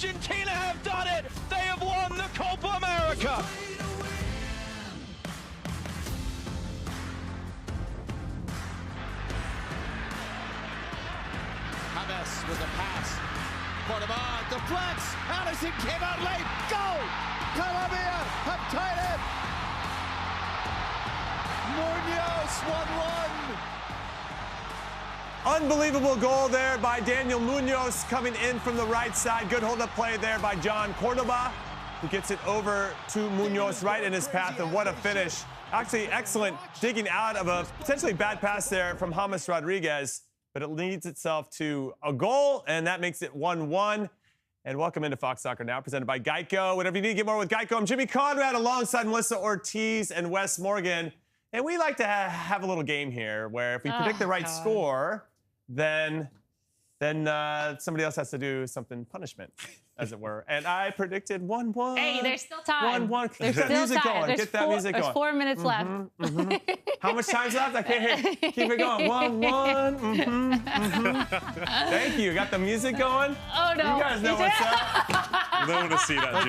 Argentina have done it. They have won the Copa America. James with the pass. Conrad deflects. Allison came out late. Goal! Colombia have tied it. Munoz 1-1. Unbelievable goal there by Daniel Munoz coming in from the right side. Good hold-up play there by John Cordoba, who gets it over to Munoz right in his path, and what a finish. Actually, excellent digging out of a potentially bad pass there from James Rodriguez, but it leads itself to a goal, and that makes it 1-1. And welcome into Fox Soccer Now, presented by Geico. Whatever you need, get more with Geico. I'm Jimmy Conrad alongside Melissa Ortiz and Wes Morgan. And we like to have a little game here where if we predict the right score, then somebody else has to do something punishment, as it were. And I predicted 1-1. Hey, there's still time. 1-1. There's Get that music going. There's Get that music going. There's 4 minutes left. How much time's left? I can't hear. Keep it going. 1-1. Thank you. Got the music going? Oh, no. You guys know what's up. I don't want to see that,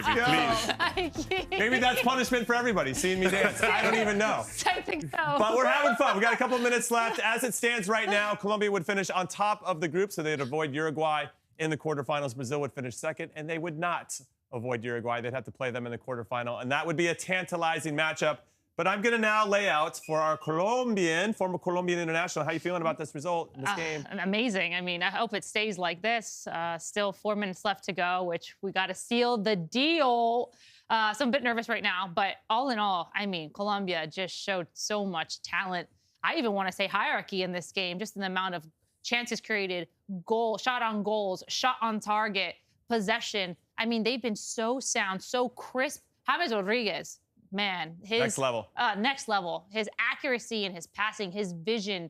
Jimmy, please. Maybe that's punishment for everybody, seeing me dance. I don't even know. I think so. But we're having fun. We got a couple minutes left. As it stands right now, Colombia would finish on top of the group, so they'd avoid Uruguay in the quarterfinals. Brazil would finish second, and they would not avoid Uruguay. They'd have to play them in the quarterfinal, and that would be a tantalizing matchup. But I'm going to now lay out for our former Colombian international. How you feeling about this result in this game? Amazing. I mean, I hope it stays like this. Still 4 minutes left to go, which we got to seal the deal. So I'm a bit nervous right now, but all in all, I mean, Colombia just showed so much talent. I even want to say hierarchy in this game, just in the amount of chances created, shot on goals, shot on target, possession. I mean, they've been so sound, so crisp. James Rodriguez, man, his Next level. Next level. His accuracy and his passing, his vision.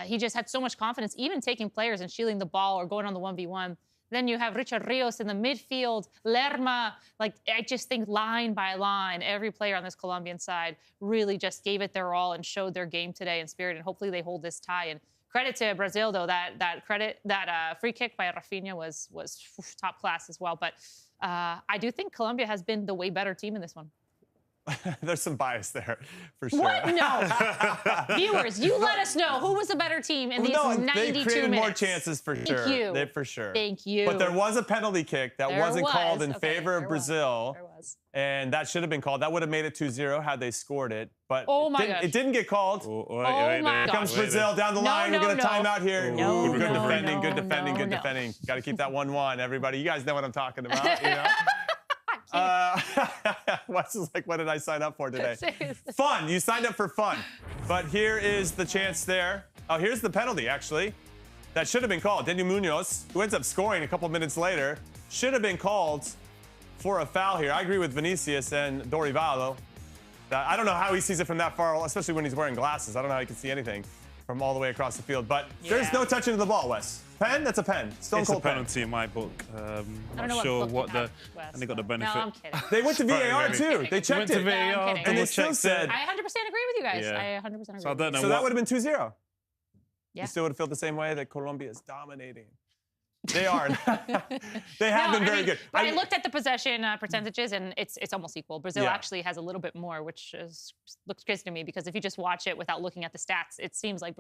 He just had so much confidence, even taking players and shielding the ball or going on the 1v1. Then you have Richard Rios in the midfield, Lerma. Like, I just think line by line, every player on this Colombian side really just gave it their all and showed their game today in spirit. And hopefully they hold this tie. And credit to Brazil, though, that free kick by Rafinha was top class as well. But I do think Colombia has been the way better team in this one. There's some bias there, for sure. What? No. Viewers, you let us know who was the better team in these 92 minutes. They created more chances, for sure. Thank you. For sure. Thank you. But there was a penalty kick that wasn't called in favor of Brazil. There was. And that should have been called. That would have made it 2-0 had they scored it. But it didn't get called. Here Comes Brazil down the line. We're going to time out here. No, good defending, good defending, good defending. Got to keep that 1-1, everybody. You guys know what I'm talking about, you know? Wes is like, what did I sign up for today? Fun. You signed up for fun. But here is the chance there. Oh, here's the penalty, actually. That should have been called. Daniel Munoz, who ends up scoring a couple minutes later, should have been called for a foul here. I agree with Vinicius and Dorivaldo. I don't know how he sees it from that far, especially when he's wearing glasses. I don't know how he can see anything from all the way across the field. But there's no touching of the ball, Wes. Pen? That's a pen. Stone cold pen. It's a penalty in my book. I'm not sure what the... And they got the benefit. No, I'm kidding. They went to VAR, too. They checked it. VAR, and they still said... I 100% agree with you guys. I 100% agree. So I don't know So that would have been 2-0. Yeah. You still would have felt the same way that Colombia is dominating. They are. They have been very good. But I looked at the possession percentages, and it's almost equal. Brazil actually has a little bit more, which looks crazy to me, because if you just watch it without looking at the stats, it seems like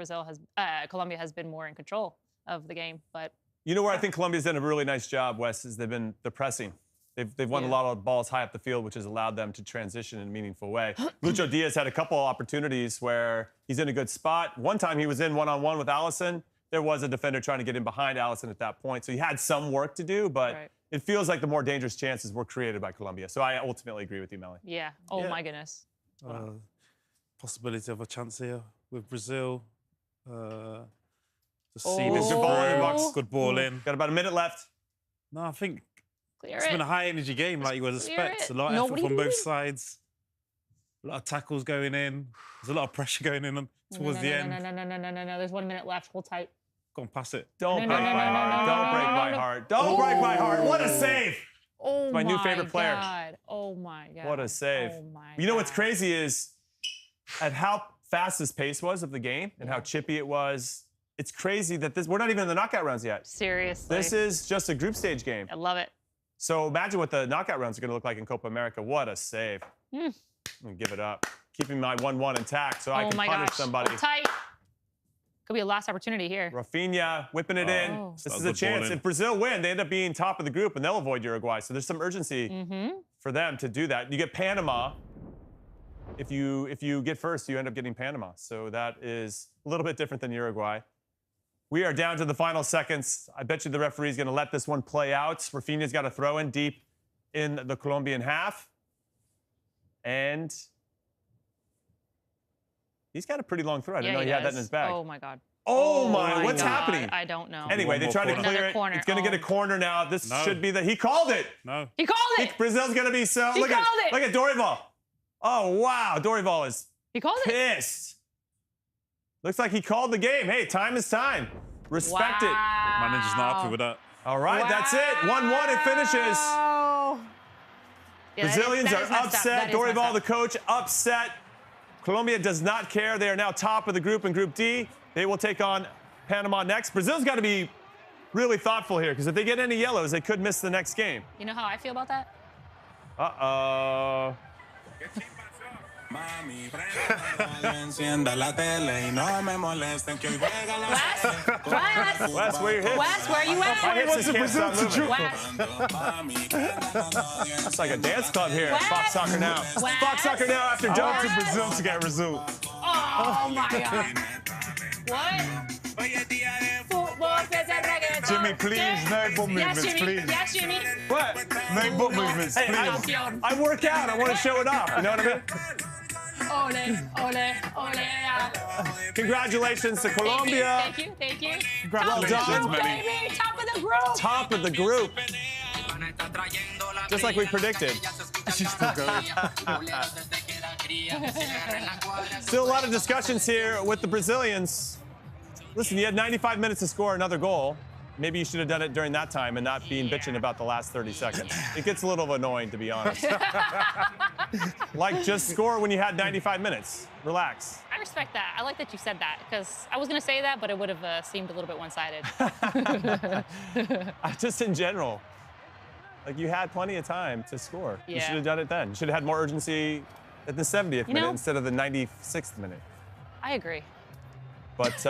Colombia has been more in control of the game. But you know where I think Colombia's done a really nice job, Wes, is they've been the pressing. They've won a lot of balls high up the field, which has allowed them to transition in a meaningful way. Lucho Diaz had a couple opportunities where he's in a good spot. One time he was in one-on-one with Allison. There was a defender trying to get in behind Allison at that point. So he had some work to do, but it feels like the more dangerous chances were created by Colombia. So I ultimately agree with you, Melly. Yeah. Oh, my goodness. Possibility of a chance here with Brazil. Good ball in the box. Good ball in. Got about a minute left. No, I think Clear it's been a high-energy game, like you would expect. A lot of effort from both sides. A lot of tackles going in. There's a lot of pressure going in towards the end. No. There's 1 minute left. Hold tight. Go and pass it. Don't break my heart. Don't break my heart. Don't break my heart. What a save. Oh, my new favorite player. Oh, my God. What a save. Oh, my You know what's crazy is at how fast this pace was of the game and how chippy it was. It's crazy that we're not even in the knockout rounds yet. Seriously. This is just a group stage game. I love it. So imagine what the knockout rounds are going to look like in Copa America. What a save. I'm going to give it up. Keeping my 1-1 intact so I can punish somebody. Tight. Could be a last opportunity here. Rafinha whipping it in. This is a chance. If Brazil win, they end up being top of the group, and they'll avoid Uruguay. So there's some urgency for them to do that. You get Panama. If you get first, you end up getting Panama. So that is a little bit different than Uruguay. We are down to the final seconds. I bet you the referee's going to let this one play out. Rafinha's got a throw in deep in the Colombian half. And he's got a pretty long throw. I didn't know he had that in his bag. Oh, my God. Oh, my. What's happening? I don't know. Anyway, they tried to clear it. It's going to get a corner now. This should be the... He called it. No. He called it. Brazil's going to be so... Look at Dorival. Oh, wow. Dorival is pissed. Looks like he called the game. Hey, time is time. Respect it. Manager's not happy with that. All right, that's it. 1-1, it finishes. Yeah, Brazilians are upset. Dorival, the coach, upset. Colombia does not care. They are now top of the group in Group D. They will take on Panama next. Brazil's got to be really thoughtful here, because if they get any yellows, they could miss the next game. You know how I feel about that? Uh-oh. Wes, where you hit? Wes, where you at? My hits just can't stop moving. It's like a dance club here. Fox Soccer Now. Fox Soccer Now after dark. To Brazil to get a result. Oh, my God. What? Jimmy, please, no butt movements, please. Yes, Jimmy. What? No butt movements, please. Hey, I work out. I want to show it off. You know what I mean? Ole, ole, ole. Congratulations to Colombia. Thank you. Well done, baby. Top of the group. Top of the group. Just like we predicted. Still a lot of discussions here with the Brazilians. Listen, you had 95 minutes to score another goal. Maybe you should have done it during that time and not being bitching about the last 30 seconds. It gets a little annoying, to be honest. Like, just score when you had 95 minutes. Relax. I respect that. I like that you said that, because I was going to say that, but it would have seemed a little bit one-sided. Just in general. Like, you had plenty of time to score. Yeah. You should have done it then. You should have had more urgency at the 70th minute instead of the 96th minute. I agree. But,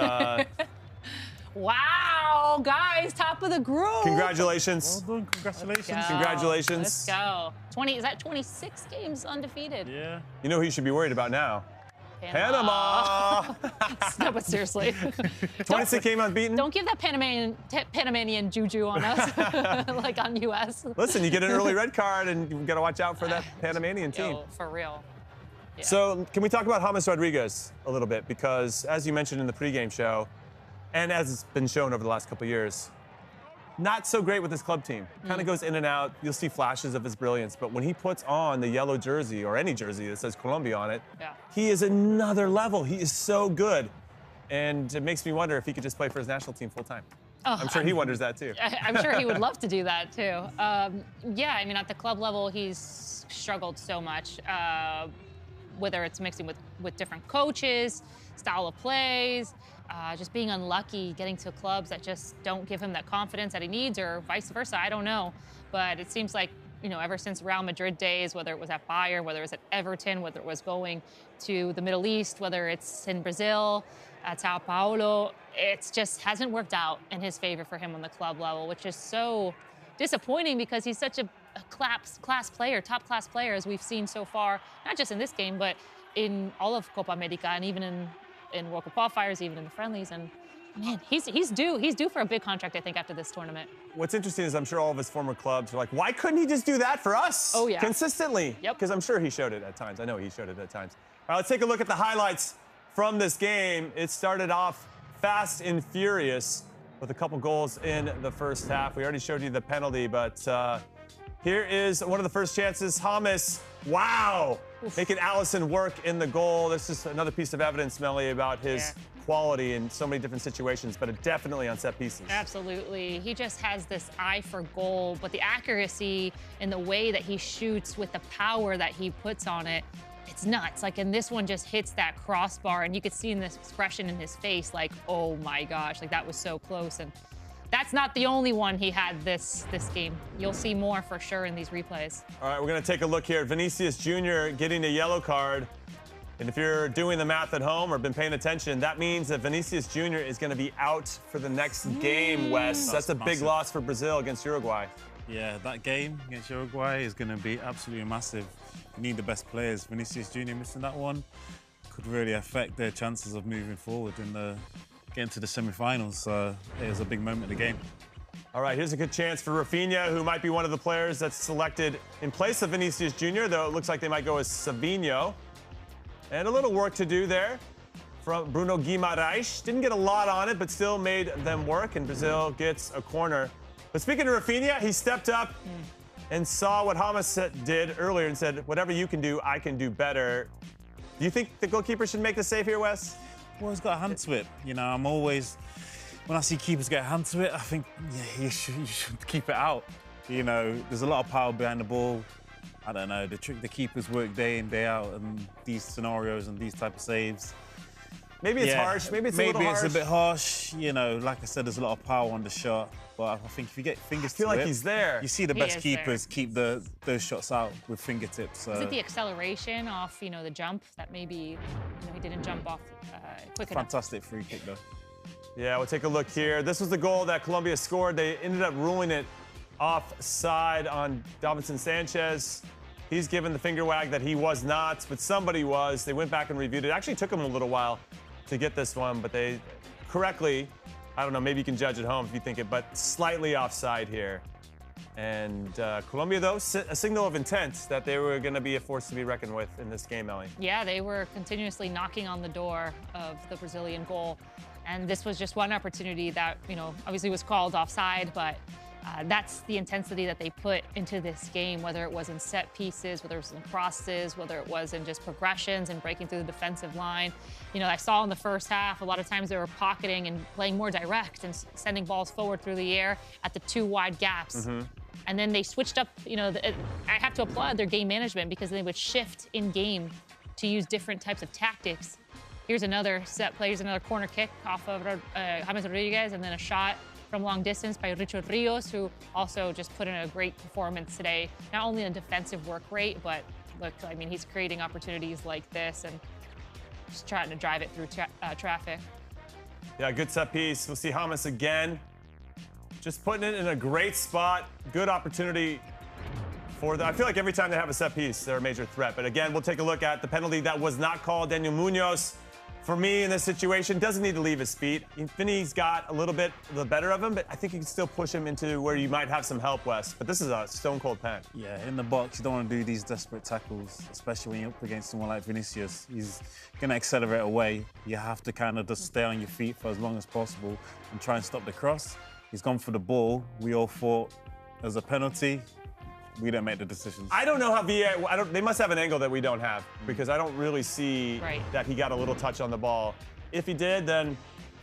wow, guys, top of the group. Congratulations. Well done, congratulations. Congratulations. Let's go. Is that 26 games undefeated? Yeah. You know who you should be worried about now? Panama. No, but seriously. 26 game unbeaten. Don't give that Panamanian juju on us, like on U.S. Listen, you get an early red card, and you've got to watch out for that Panamanian team. Yo, for real. Yeah. So can we talk about James Rodriguez a little bit? Because as you mentioned in the pregame show, and as it's been shown over the last couple of years, not so great with his club team. Kind of goes in and out. You'll see flashes of his brilliance. But when he puts on the yellow jersey, or any jersey that says Colombia on it, he is another level. He is so good. And it makes me wonder if he could just play for his national team full time. Oh, I'm sure he wonders that too. I'm sure he would love to do that too. Yeah, I mean, at the club level, he's struggled so much. Whether it's mixing with different coaches, style of plays, just being unlucky, getting to clubs that just don't give him that confidence that he needs, or vice versa, I don't know. But it seems like, you know, ever since Real Madrid days, whether it was at Bayern, whether it was at Everton, whether it was going to the Middle East, whether it's in Brazil, at Sao Paulo, it just hasn't worked out in his favor for him on the club level, which is so disappointing, because he's such a class player, top class player, as we've seen so far, not just in this game, but in all of Copa America, and even in World Cup qualifiers, even in the friendlies. And man, he's due for a big contract, I think, after this tournament. What's interesting is I'm sure all of his former clubs are like, why couldn't he just do that for us? Oh, yeah. Consistently. Yep. Because I'm sure he showed it at times. I know he showed it at times. All right, let's take a look at the highlights from this game. It started off fast and furious with a couple goals in the first half. We already showed you the penalty, but here is one of the first chances. James, wow, making Allison work in the goal. This is another piece of evidence, Melly, about his quality in so many different situations, but definitely on set pieces. Absolutely. He just has this eye for goal, but the accuracy and the way that he shoots with the power that he puts on it, it's nuts. Like, and this one just hits that crossbar, and you could see in this expression in his face, like, oh my gosh, like that was so close. And that's not the only one he had this game. You'll see more for sure in these replays. All right, we're going to take a look here. Vinicius Jr. getting a yellow card. And if you're doing the math at home or been paying attention, that means that Vinicius Jr. is going to be out for the next game, Wes. That's a big loss for Brazil against Uruguay. Yeah, that game against Uruguay is going to be absolutely massive. You need the best players. Vinicius Jr. missing that one could really affect their chances of moving forward in getting to the semi-finals. So it was a big moment of the game. All right, here's a good chance for Rafinha, who might be one of the players that's selected in place of Vinicius Jr., though it looks like they might go as Savinho. And a little work to do there from Bruno Guimaraes. Didn't get a lot on it, but still made them work, and Brazil gets a corner. But speaking of Rafinha, he stepped up and saw what James did earlier and said, whatever you can do, I can do better. Do you think the goalkeeper should make the save here, Wes? Well, he's got a hand to it. You know, I'm always, when I see keepers get a hand to it, I think you should keep it out. You know, there's a lot of power behind the ball. I don't know, the keepers work day in, day out in these scenarios and these type of saves. Maybe it's harsh, maybe it's a little harsh. Maybe it's a bit harsh. You know, like I said, there's a lot of power on the shot. But I think if you get fingers to it, I feel like he's there. You see the best keepers keep those shots out with fingertips. Is it the acceleration off, the jump that maybe, he didn't jump off quick enough? Fantastic free kick, though. Yeah, we'll take a look here. This was the goal that Colombia scored. They ended up ruling it offside on Davinson Sanchez. He's given the finger wag that he was not, but somebody was. They went back and reviewed it. It actually took them a little while to get this one, but they correctly, I don't know, maybe you can judge at home if you think it, but slightly offside here. And Colombia, though, a signal of intent that they were going to be a force to be reckoned with in this game, Ellie. Yeah, they were continuously knocking on the door of the Brazilian goal. And this was just one opportunity that, obviously was called offside, but that's the intensity that they put into this game, whether it was in set pieces, whether it was in crosses, whether it was in just progressions and breaking through the defensive line. I saw in the first half, a lot of times they were pocketing and playing more direct and sending balls forward through the air at the two wide gaps. And then they switched up, I have to applaud their game management because they would shift in game to use different types of tactics. Here's another set play, here's another corner kick off of James Rodriguez, and then a shot from long distance by Richard Rios, who also just put in a great performance today. Not only in defensive work rate, but look, I mean, he's creating opportunities like this and just trying to drive it through traffic. Yeah, good set piece. We'll see James again. Just putting it in a great spot. Good opportunity for them. I feel like every time they have a set piece, they're a major threat. But again, we'll take a look at the penalty that was not called. Daniel Munoz, for me in this situation, doesn't need to leave his feet. Finney's got a little bit the better of him, but I think you can still push him into where you might have some help, Wes. But this is a stone-cold pen. Yeah, in the box, you don't want to do these desperate tackles, especially when you're up against someone like Vinicius. He's going to accelerate away. You have to kind of just stay on your feet for as long as possible and try and stop the cross. He's gone for the ball. We all thought as a penalty. We don't make the decisions. I don't know how VAR, they must have an angle that we don't have because I don't really see that he got a little touch on the ball. If he did, then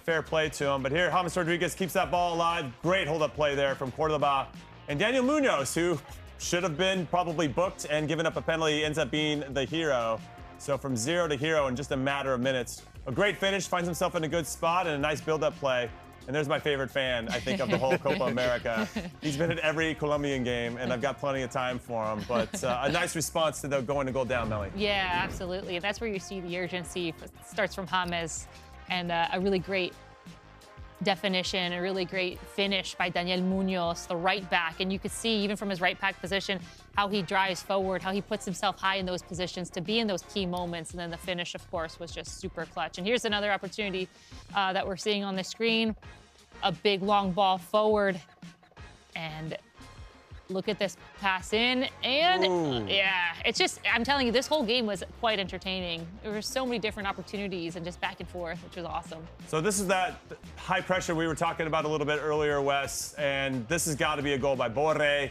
fair play to him. But here, James Rodriguez keeps that ball alive. Great hold-up play there from Cordoba. And Daniel Munoz, who should have been probably booked and given up a penalty, ends up being the hero. So from 0 to hero in just a matter of minutes. A great finish, finds himself in a good spot and a nice build-up play. And there's my favorite fan, I think, of the whole Copa America. He's been at every Colombian game, and I've got plenty of time for him. But a nice response to the going to goal down, Melly. Yeah, absolutely. That's where you see the urgency. It starts from James, and a really great definition, a really great finish by Daniel Munoz, the right back. And you could see, even from his right back position, how he drives forward, how he puts himself high in those positions to be in those key moments. And then the finish, of course, was just super clutch. And here's another opportunity that we're seeing on the screen. A big long ball forward, and look at this pass in, and yeah, it's just, I'm telling you, this whole game was quite entertaining. There were so many different opportunities and just back and forth, which was awesome. So this is that high pressure we were talking about a little bit earlier, Wes, and this has got to be a goal by Borre.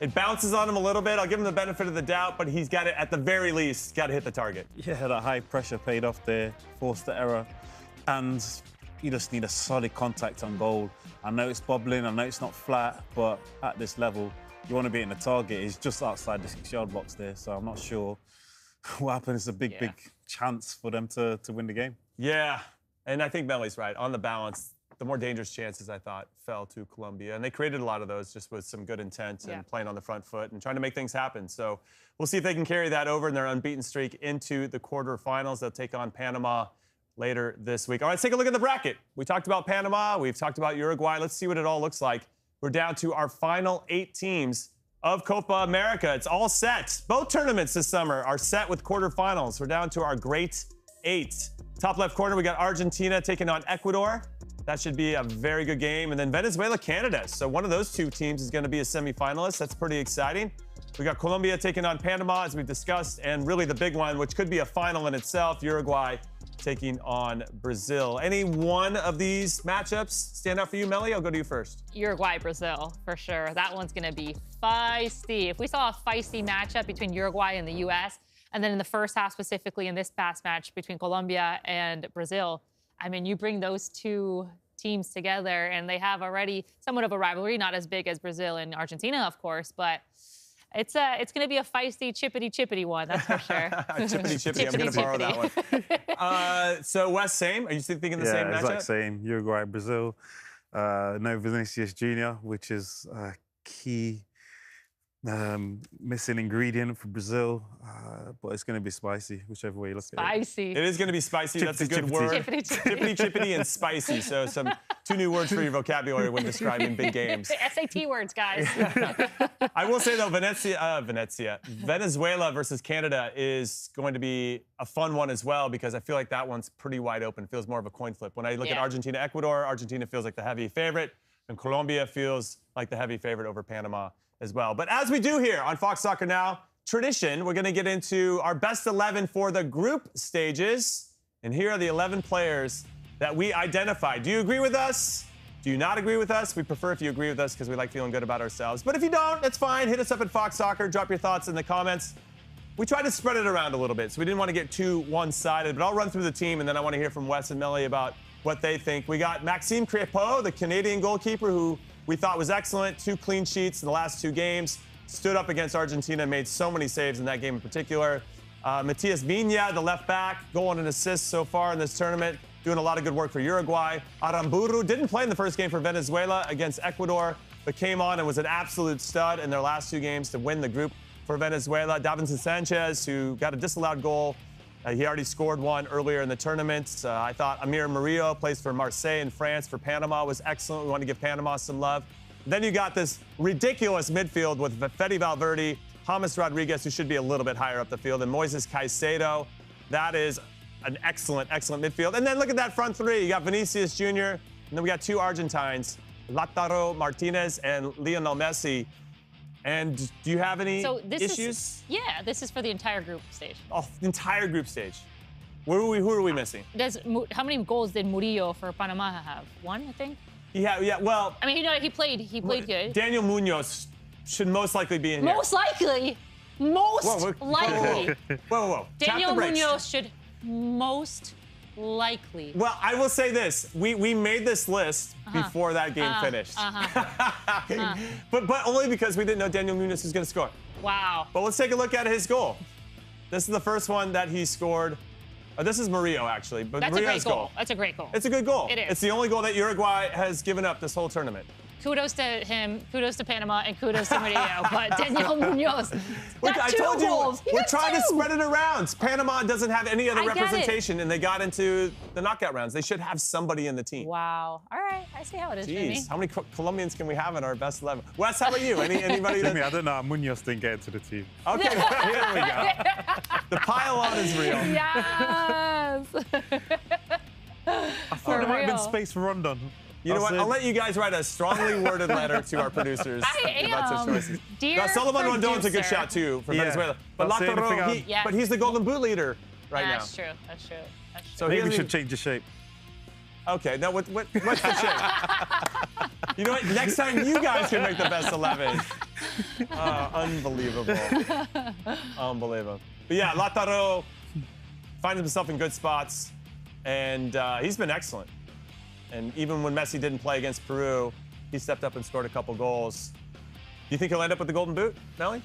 It bounces on him a little bit. I'll give him the benefit of the doubt, but he's got it, at the very least, got to hit the target. Yeah, that high pressure paid off there, forced the error, and you just need a solid contact on goal. I know it's bobbling, I know it's not flat, but at this level, you want to be in the target. It's just outside the 6-yard box there, so I'm not sure what happened. It's a big chance for them to win the game. Yeah, and I think Melly's right. On the balance, the more dangerous chances, I thought, fell to Colombia. And they created a lot of those just with some good intent and playing on the front foot and trying to make things happen. So we'll see if they can carry that over in their unbeaten streak into the quarterfinals. They'll take on Panama later this week. All right, let's take a look at the bracket. We talked about Panama. We've talked about Uruguay. Let's see what it all looks like. We're down to our final 8 teams of Copa America. It's all set. Both tournaments this summer are set with quarterfinals. We're down to our great 8. Top left corner, we got Argentina taking on Ecuador. That should be a very good game. And then Venezuela, Canada. So one of those 2 teams is going to be a semifinalist. That's pretty exciting. We got Colombia taking on Panama, as we've discussed, and really the big one, which could be a final in itself, Uruguay taking on Brazil. Any one of these matchups stand out for you, Melly? I'll go to you first. Uruguay, Brazil, for sure. That one's going to be feisty. If we saw a feisty matchup between Uruguay and the U.S., and then in the first half, specifically in this past match between Colombia and Brazil, I mean, you bring those 2 teams together, and they have already somewhat of a rivalry, not as big as Brazil and Argentina, of course, but it's going to be a feisty, chippity one, that's for sure. Chippity. I'm going to borrow that one. So, Wes, same? Are you still thinking the same matchup? Yeah, exact same. Uruguay, Brazil. No Vinicius Jr., which is a key missing ingredient for Brazil, but it's going to be spicy, whichever way you look at it. Spicy. It is going to be spicy. That's a good word. Chippity, and spicy. So 2 new words for your vocabulary when describing big games. SAT words, guys. I will say, though, Venezuela versus Canada is going to be a fun one as well, because I feel like that one's pretty wide open. It feels more of a coin flip. When I look at Argentina, Ecuador, Argentina feels like the heavy favorite, and Colombia feels like the heavy favorite over Panama as well. But as we do here on Fox Soccer Now, tradition, we're going to get into our best 11 for the group stages. And here are the 11 players that we identified. Do you agree with us? Do you not agree with us? We prefer if you agree with us because we like feeling good about ourselves. But if you don't, that's fine. Hit us up at Fox Soccer. Drop your thoughts in the comments. We tried to spread it around a little bit, so we didn't want to get too one-sided. But I'll run through the team, and then I want to hear from Wes and Melly about what they think. We got Maxime Crépeau, the Canadian goalkeeper, who we thought was excellent. 2 clean sheets in the last 2 games. Stood up against Argentina, made so many saves in that game in particular. Matias Vigna, the left back, goal and an assist so far in this tournament. Doing a lot of good work for Uruguay. Aramburu didn't play in the first game for Venezuela against Ecuador, but came on and was an absolute stud in their last 2 games to win the group for Venezuela. Davinson Sanchez, who got a disallowed goal. He already scored one earlier in the tournament. I thought Amir Murillo, plays for Marseille in France for Panama, was excellent. We want to give Panama some love. Then you got this ridiculous midfield with Fede Valverde, James Rodriguez, who should be a little bit higher up the field, and Moises Caicedo. That is an excellent, excellent midfield. And then look at that front 3. You got Vinicius Jr., and then we got 2 Argentines, Lautaro Martinez and Lionel Messi. And do you have any issues? This is for the entire group stage. Oh, the entire group stage. Who are we missing? How many goals did Murillo for Panama have? 1, I think? Yeah, well... I mean, he played good. Daniel Munoz should most likely be in here. Most likely. Whoa. Daniel Munoz should most likely. Well, I will say this. We made this list before that game finished. But only because we didn't know Daniel Munoz was going to score. Wow. But let's take a look at his goal. This is the first one that he scored. This is Murillo, actually. But That's Murillo's a great goal. That's a great goal. It's a good goal. It is. It's the only goal that Uruguay has given up this whole tournament. Kudos to him, kudos to Panama, and kudos to Murillo. But Daniel Munoz, I told you, we're trying to spread it around. Panama doesn't have any other representation, and they got into the knockout rounds. They should have somebody in the team. Wow. All right, I see how it is, Jimmy. How many Colombians can we have in our best 11? Wes, how about you? Anybody? Jimmy, I don't know. Munoz didn't get into the team. Okay, here we go. The pile-on is real. Yes. I thought there might have been space for Rondon. You know what? I'll let you guys write a strongly worded letter to our producers about your choices. Dear Sullivan Rondon's a good shot, too, for Venezuela. But Lautaro, but he's the Golden Boot leader right now. That's true. That's true. So maybe we should change the shape. Okay, now what's the shape? You know what? Next time you guys can make the best 11. Unbelievable. Unbelievable. But yeah, Lautaro finds himself in good spots, and he's been excellent. And even when Messi didn't play against Peru, he stepped up and scored a couple goals. Do you think he'll end up with the Golden Boot, Melly?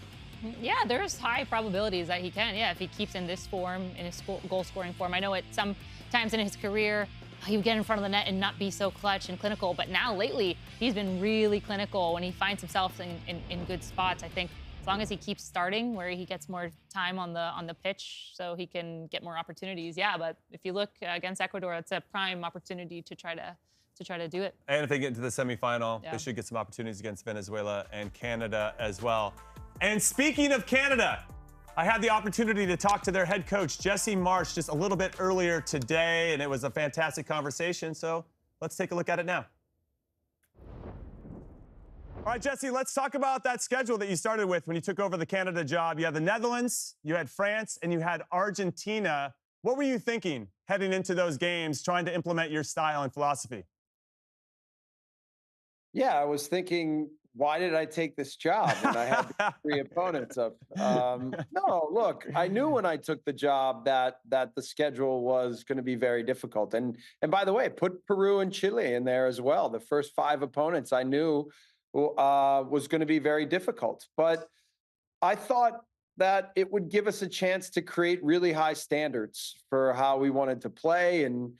Yeah, there's high probabilities that he can. Yeah, if he keeps in this form, in his goal-scoring form. I know it sometimes in his career, he would get in front of the net and not be so clutch and clinical. But now lately, he's been really clinical when he finds himself in good spots. I think as long as he keeps starting, where he gets more time on the pitch, so he can get more opportunities. Yeah, but if you look against Ecuador, it's a prime opportunity to try to do it. And if they get into the semifinal, they should get some opportunities against Venezuela and Canada as well. And speaking of Canada, I had the opportunity to talk to their head coach, Jesse Marsch, just a little bit earlier today, and it was a fantastic conversation. So let's take a look at it now. All right, Jesse, let's talk about that schedule that you started with when you took over the Canada job. You had the Netherlands, you had France, and you had Argentina. What were you thinking heading into those games, trying to implement your style and philosophy? Yeah, I was thinking, why did I take this job when I had 3 opponents up? No, look, I knew when I took the job that the schedule was going to be very difficult. And by the way, put Peru and Chile in there as well. The first 5 opponents I knew was going to be very difficult. But I thought that it would give us a chance to create really high standards for how we wanted to play, and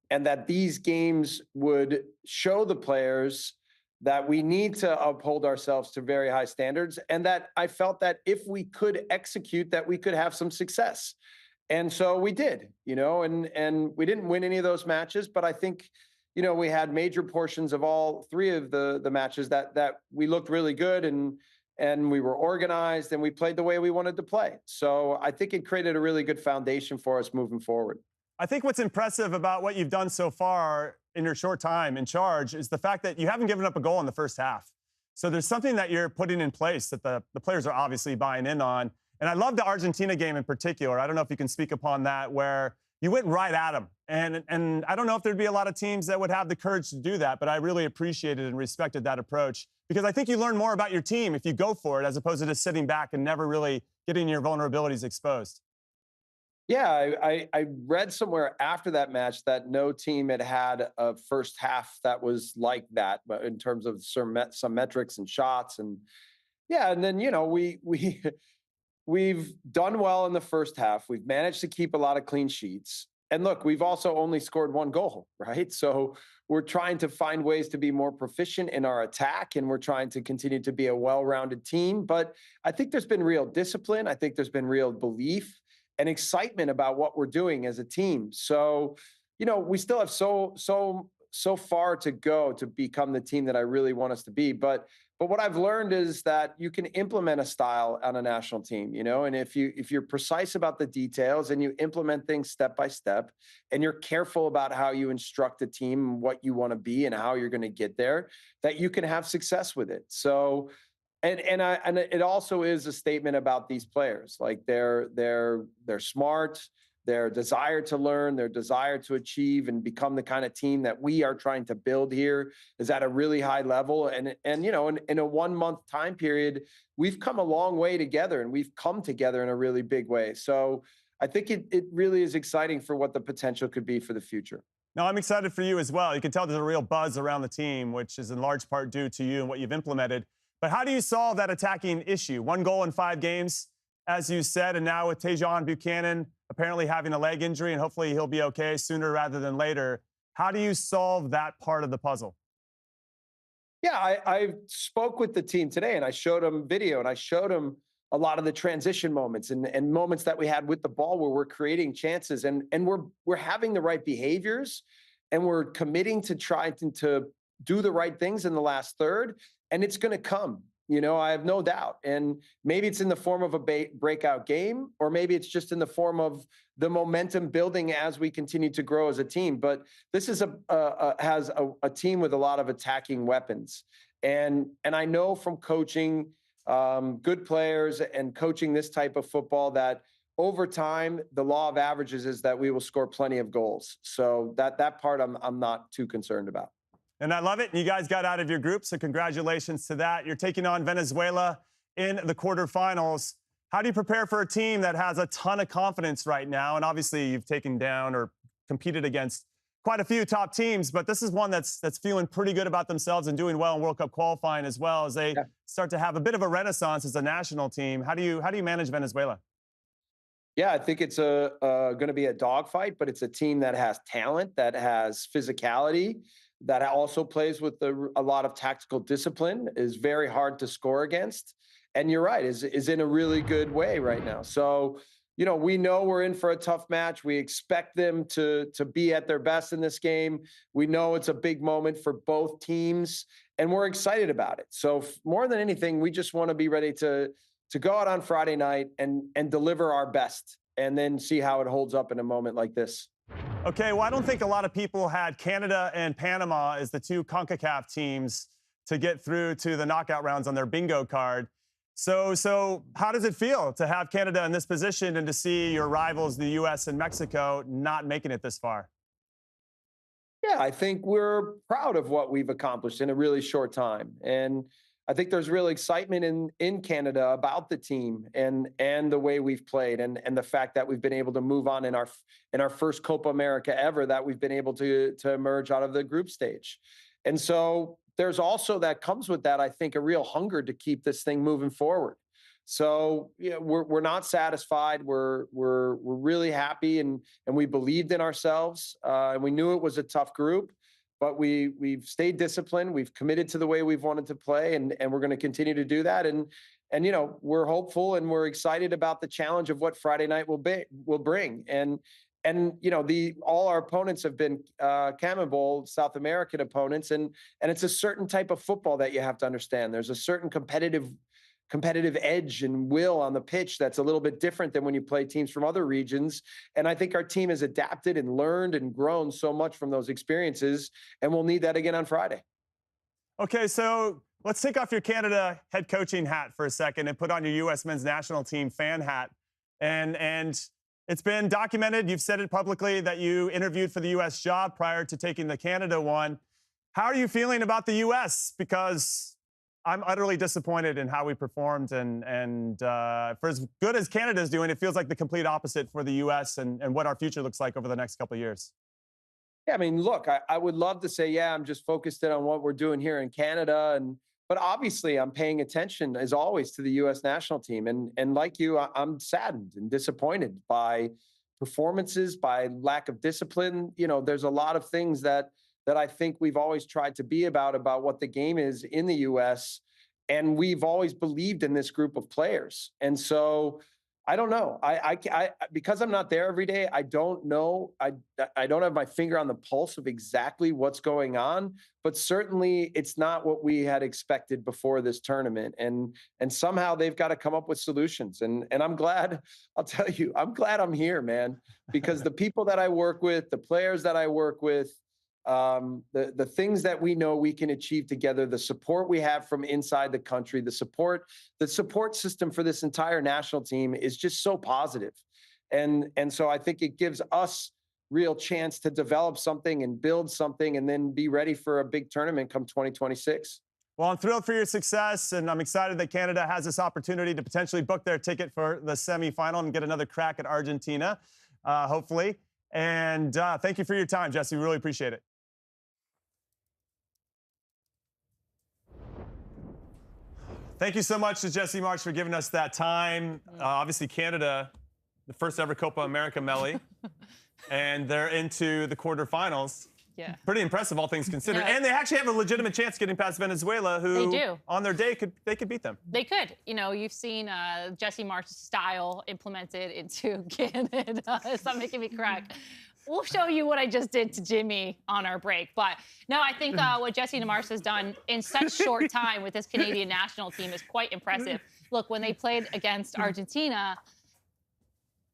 that these games would show the players that we need to uphold ourselves to very high standards, and that I felt that if we could execute, that we could have some success. And so we did, and we didn't win any of those matches, but I think, we had major portions of all 3 of the matches that we looked really good, and we were organized, and we played the way we wanted to play. So I think it created a really good foundation for us moving forward. I think what's impressive about what you've done so far in your short time in charge is the fact that you haven't given up a goal in the first half. So there's something that you're putting in place that the players are obviously buying in on. And I love the Argentina game in particular. I don't know if you can speak upon that, where you went right at them. And I don't know if there'd be a lot of teams that would have the courage to do that, but I really appreciated and respected that approach, because I think you learn more about your team if you go for it, as opposed to just sitting back and never really getting your vulnerabilities exposed. Yeah, I read somewhere after that match that no team had a first half that was like that, but in terms of some metrics and shots, and yeah, and then we've done well in the first half. We've managed to keep a lot of clean sheets, and look, we've also only scored 1 goal, right? So we're trying to find ways to be more proficient in our attack, and we're trying to continue to be a well-rounded team. But I think there's been real discipline. I think there's been real belief and excitement about what we're doing as a team. So, we still have so far to go to become the team that I really want us to be. But what I've learned is that you can implement a style on a national team, and if you're precise about the details and you implement things step by step, and you're careful about how you instruct a team, what you want to be and how you're going to get there, that you can have success with it. So, and it also is a statement about these players. Like they're smart, their desire to learn, their desire to achieve and become the kind of team that we are trying to build here is at a really high level. And in a 1-month time period, we've come a long way together, and we've come together in a really big way. So I think it really is exciting for what the potential could be for the future. No, I'm excited for you as well. You can tell there's a real buzz around the team, which is in large part due to you and what you've implemented. But how do you solve that attacking issue? 1 goal in 5 games, as you said, and now with Tejan Buchanan apparently having a leg injury, and hopefully he'll be okay sooner rather than later. How do you solve that part of the puzzle? Yeah, I spoke with the team today, and I showed them video, and I showed them a lot of the transition moments and moments that we had with the ball where we're creating chances, and we're having the right behaviors, and we're committing to try to do the right things in the last third, and it's going to come. I have no doubt. And maybe it's in the form of a breakout game, or maybe it's just in the form of the momentum building as we continue to grow as a team. But this is has a team with a lot of attacking weapons. And I know from coaching good players and coaching this type of football that over time, the law of averages is that we will score plenty of goals. So that part I'm not too concerned about. And I love it. You guys got out of your group, so congratulations to that. You're taking on Venezuela in the quarterfinals. How do you prepare for a team that has a ton of confidence right now? And obviously, you've taken down or competed against quite a few top teams, but this is one that's feeling pretty good about themselves and doing well in World Cup qualifying as well, as they start to have a bit of a renaissance as a national team. How do you manage Venezuela? Yeah, I think it's going to be a dogfight, but it's a team that has talent, that has physicality, that also plays with a lot of tactical discipline, is very hard to score against. And you're right, is in a really good way right now. So, we know we're in for a tough match. We expect them to be at their best in this game. We know it's a big moment for both teams, and we're excited about it. So more than anything, we just want to be ready to go out on Friday night and deliver our best, and then see how it holds up in a moment like this. Okay, well, I don't think a lot of people had Canada and Panama as the two CONCACAF teams to get through to the knockout rounds on their bingo card. So how does it feel to have Canada in this position and to see your rivals, the U.S. and Mexico, not making it this far? Yeah, I think we're proud of what we've accomplished in a really short time. And I think there's real excitement in Canada about the team and the way we've played, and the fact that we've been able to move on in our first Copa America ever, that we've been able to emerge out of the group stage. And so there's also, that comes with that, I think, a real hunger to keep this thing moving forward. So we're not satisfied. We're really happy, and we believed in ourselves, and we knew it was a tough group. But we've stayed disciplined. We've committed to the way we've wanted to play, and we're going to continue to do that. And we're hopeful, and we're excited about the challenge of what Friday night will bring. And all our opponents have been CONMEBOL South American opponents, and it's a certain type of football that you have to understand. There's a certain competitive edge and will on the pitch that's a little bit different than when you play teams from other regions. And I think our team has adapted and learned and grown so much from those experiences, and we'll need that again on Friday. Okay, so let's take off your Canada head coaching hat for a second and put on your U.S. men's national team fan hat. And it's been documented, you've said it publicly, that you interviewed for the U.S. job prior to taking the Canada one. How are you feeling about the U.S.? Because I'm utterly disappointed in how we performed, and for as good as Canada's doing, it feels like the complete opposite for the U.S. and what our future looks like over the next couple of years. Yeah, I mean, look, I would love to say, yeah, I'm just focused in on what we're doing here in Canada, but obviously I'm paying attention, as always, to the U.S. national team, and like you, I'm saddened and disappointed by performances, by lack of discipline. There's a lot of things that I think we've always tried to be about what the game is in the U.S., and we've always believed in this group of players. And so I don't know. I because I'm not there every day, I don't know. I don't have my finger on the pulse of exactly what's going on, but certainly it's not what we had expected before this tournament. And somehow they've got to come up with solutions. And I'm glad, I'll tell you, I'm glad I'm here, man, because the people that I work with, the players that I work with, the things that we know we can achieve together, the support we have from inside the country, the support system for this entire national team is just so positive. And so I think it gives us real chance to develop something and build something, and then be ready for a big tournament come 2026. Well, I'm thrilled for your success, and I'm excited that Canada has this opportunity to potentially book their ticket for the semifinal and get another crack at Argentina, hopefully. And thank you for your time, Jesse. We really appreciate it. Thank you so much to Jesse Marsh for giving us that time. Obviously, Canada, the first ever Copa America, Melly, and they're into the quarterfinals. Yeah. Pretty impressive, all things considered. Yeah. And they actually have a legitimate chance getting past Venezuela, who, they do, on their day, they could beat them. They could. You've seen Jesse Marsh's style implemented into Canada. Stop making me crack. We'll show you what I just did to Jimmy on our break. But no, I think what Jesse Marsh has done in such short time with this Canadian national team is quite impressive. Look, when they played against Argentina,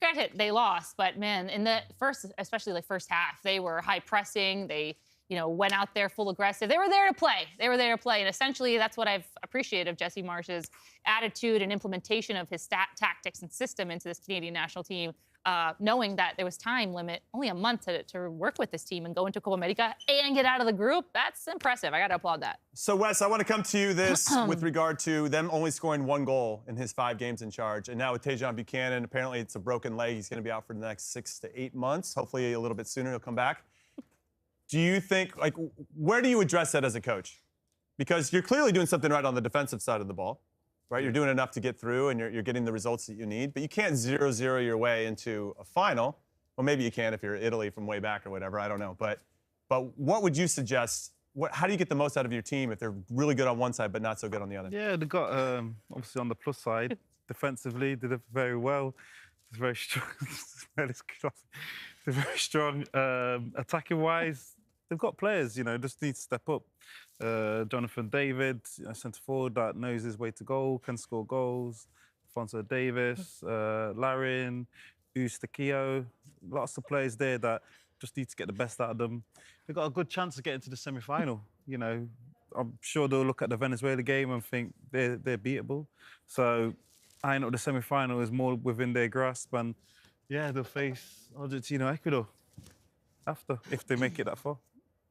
granted, they lost, but man, in the especially the first half, they were high pressing. They, went out there full aggressive. They were there to play. And essentially, that's what I've appreciated of Jesse Marsh's attitude and implementation of his tactics and system into this Canadian national team, knowing that there was time limit, only a month to work with this team and go into Copa America and get out of the group. That's impressive. I got to applaud that. So, Wes, I want to come to you with regard to them only scoring 1 goal in his 5 games in charge. And now with Tajon Buchanan, apparently it's a broken leg. He's going to be out for the next 6 to 8 months. Hopefully a little bit sooner he'll come back. Do you think, where do you address that as a coach? Because you're clearly doing something right on the defensive side of the ball, right? You're doing enough to get through, and you're getting the results that you need. But you can't 0-0 your way into a final. Well, maybe you can if you're Italy from way back or whatever. I don't know. But what would you suggest? How do you get the most out of your team if they're really good on one side but not so good on the other? Yeah, they got obviously on the plus side defensively, did it very well. It's very strong. They're very strong. Attacking wise, they've got players, just need to step up. Jonathan David, centre forward that knows his way to goal, can score goals. Alfonso Davis, Larin, Eustakio, lots of players there that just need to get the best out of them. They've got a good chance of getting to the semi-final. I'm sure they'll look at the Venezuela game and think they're beatable. So I know the semi-final is more within their grasp, and yeah, they'll face Argentina, Ecuador after, if they make it that far.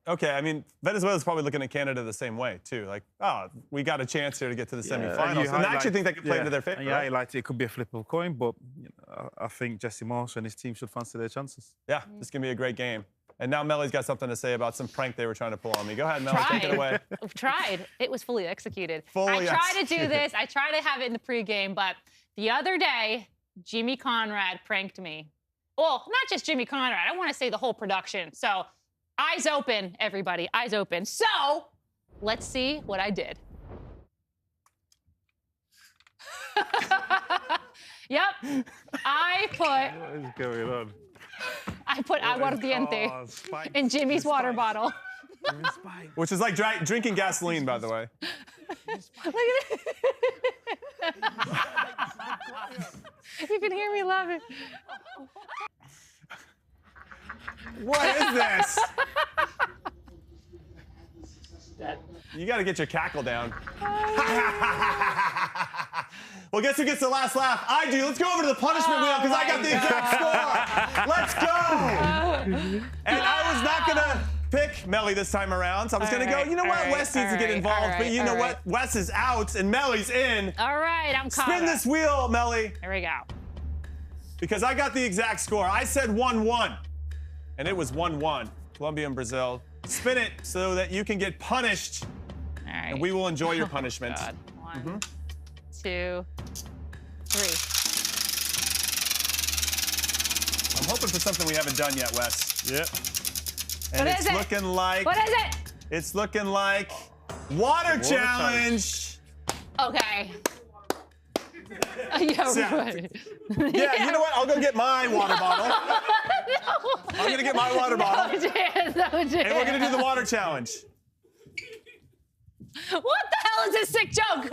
Okay, I mean, Venezuela's probably looking at Canada the same way, too. Like, oh, we got a chance here to get to the semifinals. And I actually think that could play into their favor. Yeah, right? It could be a flip of a coin, but I think Jesse Marsh and his team should fancy their chances. Yeah, this is going to be a great game. And now Melly's got something to say about some prank they were trying to pull on me. Go ahead, Melly, take it away. Tried. It was fully executed. Fully I tried to do this. I tried to have it in the pregame, but the other day, Jimmy Conrad pranked me. Well, not just Jimmy Conrad. I want to say the whole production. So eyes open, everybody. Eyes open. So let's see what I did. Yep. I What is going on? put aguardiente in Jimmy's water bottle. Which is like drinking gasoline, by the way. Look at it. You can hear me laughing. What is this? You got to get your cackle down. Well, guess who gets the last laugh? I do. Let's go over to the punishment wheel because I got the exact score. Let's go. And I was not going to pick Melly this time around, so I was going to go, you know what? Wes needs to get involved, but you know what? Wes is out and Melly's in. All right, I'm caught. Spin this wheel, Melly. Here we go. Because I got the exact score. I said 1-1, and it was 1-1. Colombia and Brazil. Spin it so that you can get punished, All right. and we will enjoy your punishment. God. 1, 2, 3. I'm hoping for something we haven't done yet, Wes. Yeah. And What is it? looking like. What is it? It's looking like water challenge. Okay. Yeah, right. Yeah, you know what? I'll go get my water bottle. No. I'm gonna get my water bottle. No chance, no chance. And we're gonna do the water challenge. What the hell is this sick joke?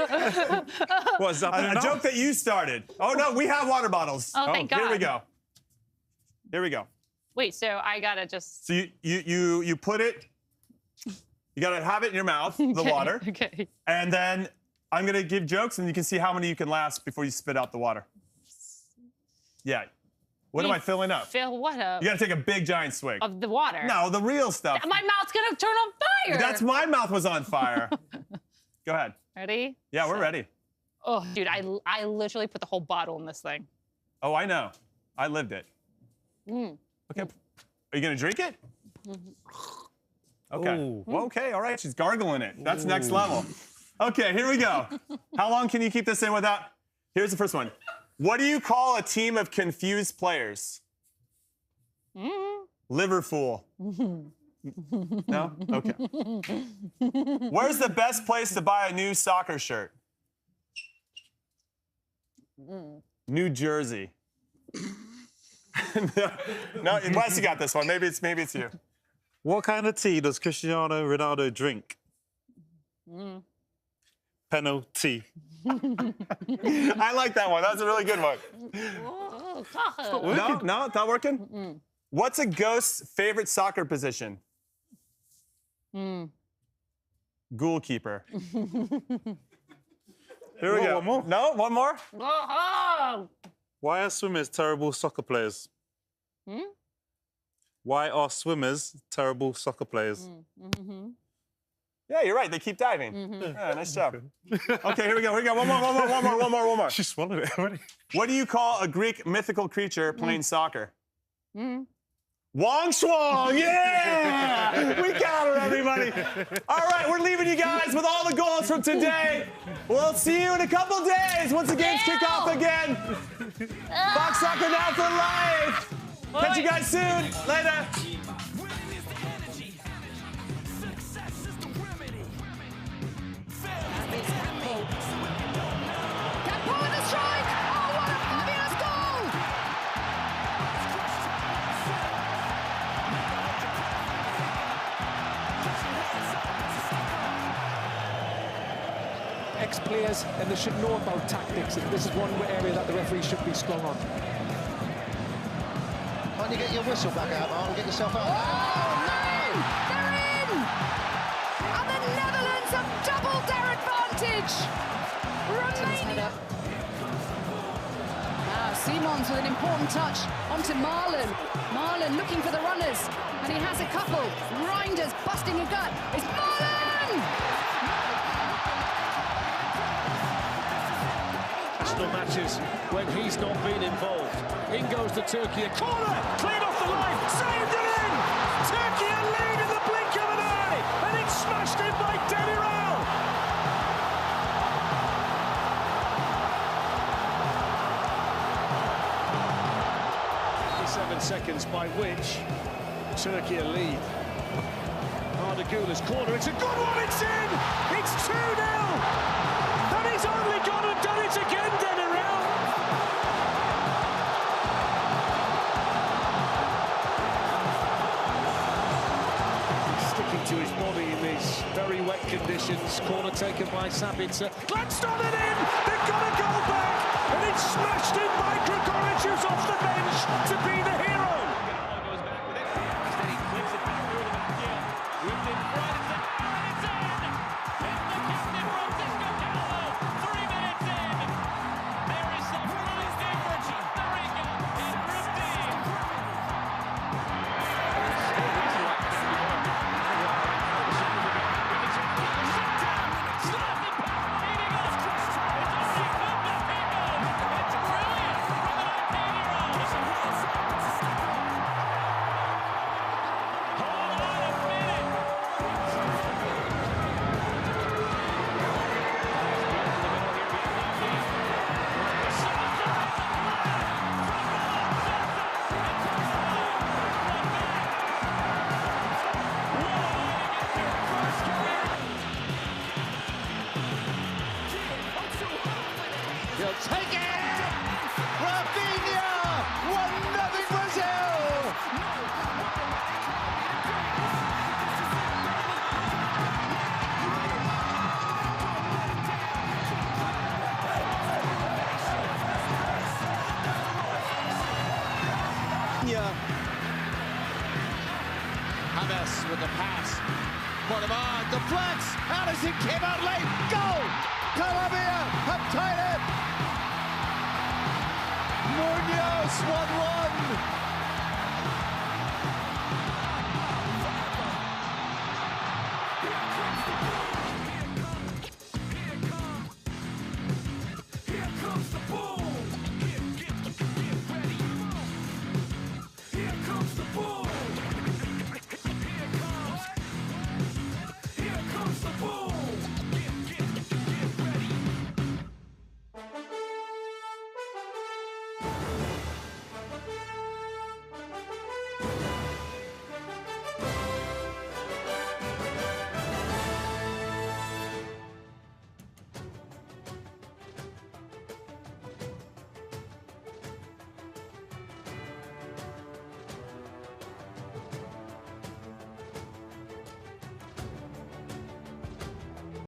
What is that? A joke that you started. Oh no, we have water bottles. Oh, thank God. Here we go. Here we go. Wait, so I gotta just. So you put it. You gotta have it in your mouth, the water. Okay. And then I'm gonna give jokes, and you can see how many you can last before you spit out the water. Yeah. What am I filling up? Fill what up? You gotta take a big giant swig. Of the water. No, the real stuff. My mouth's gonna turn on fire. That's my mouth was on fire. Go ahead. Ready? Yeah, we're ready. Oh, dude, I literally put the whole bottle in this thing. Oh, I know. I lived it. Mm. Okay. Are you gonna drink it? Okay. Ooh. Well, okay, all right. She's gargling it. That's next level. Okay, here we go. How long can you keep this in without? Here's the first one. What do you call a team of confused players? Liverpool. No? Okay. Where's the best place to buy a new soccer shirt? New Jersey. No, Wes, you got this one. Maybe it's you. What kind of tea does Cristiano Ronaldo drink? Penalty. I like that one. That's a really good one. No, it's not working? What's a ghost's favorite soccer position? Goalkeeper. Here we go. One more? No, one more? Why are swimmers terrible soccer players? Why are swimmers terrible soccer players? Yeah, you're right. They keep diving. Yeah, nice job. Okay, here we go. One more. She swallowed it already. What do you call a Greek mythical creature playing soccer? Wong Swong, yeah! We got her, everybody. All right, we're leaving you guys with all the goals from today. We'll see you in a couple days once the games kick off again. Fox Soccer Now for life. Catch you guys soon. Later. Ex-players, and they should know about tactics, and this is one area that the referee should be strong on. Why don't you get your whistle back out, Mark, and get yourself out? Oh, no! They're in! And the Netherlands have doubled their advantage! Romania... Simons with an important touch onto Marlon. Marlon looking for the runners, and he has a couple. Reinders busting a gut. It's Marlon! Matches when he's not been involved. In goes to Turkey, a corner, cleared off the line, saved it in! Turkey a lead in the blink of an eye, and it's smashed in by Demiral! 7 seconds by which Turkey a lead. Ardagula's corner, it's a good one, it's in! It's 2-0! And he's only gone and done it again, Demiral! Sticking to his body in these very wet conditions. Corner taken by Sabitzer. Glanced on it in! They've got to go back! And it's smashed in by Grigoric, who's off the bench to be the hero! Goes back with it. Instead he flips it back through the backfield. Whipped in front, it's in! It's the captain, Francisco Calvo! 3 minutes in! There is the first difference. The Rica in Group D. He'll take it! Rafinha! 1-0 Brazil! James with the pass. Conrad deflects. Allison came out late. Goal! Colombia have tied it. Munoz 1-1. Here comes the bull.